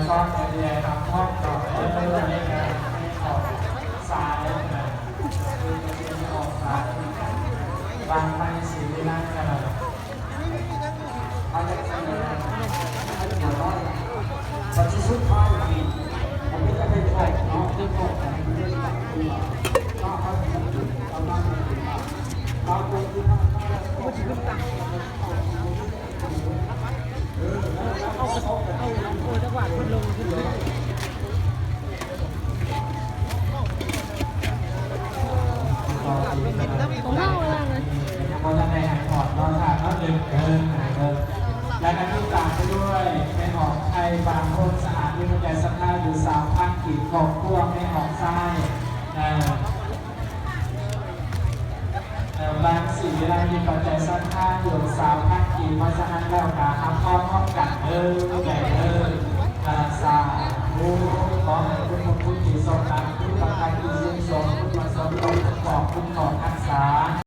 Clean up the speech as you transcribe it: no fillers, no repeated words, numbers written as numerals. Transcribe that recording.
ก็จะได้รับมอบต่อเรื่อยๆในการให้ออกสายนะคือจะออกสายบางไปสีวิไลกันเอาจากไหนปัจจุบันท้ายผมไม่จะไปออกน้องที่ออกแต่ไม่ได้ตัดตัวก็เขาจะเอาบ้านบางคนที่เขาจังหวะคนลงขึ้นเลยของเราอะไรนะพอจะในหายถอดนอนขาดนอนดึงและการที่ตามไปด้วยไม่ออกไทยบางคนสะอาดที่มันใจสักท่าอยู่3,000 ขีดขอบทั่วไม่ออกไส้บางสีเวลามีปัจจัยสักท่าอยู่3,000 ขีดเพราะฉะนั้นแล้วการทำข้อมอบกันแบ่ง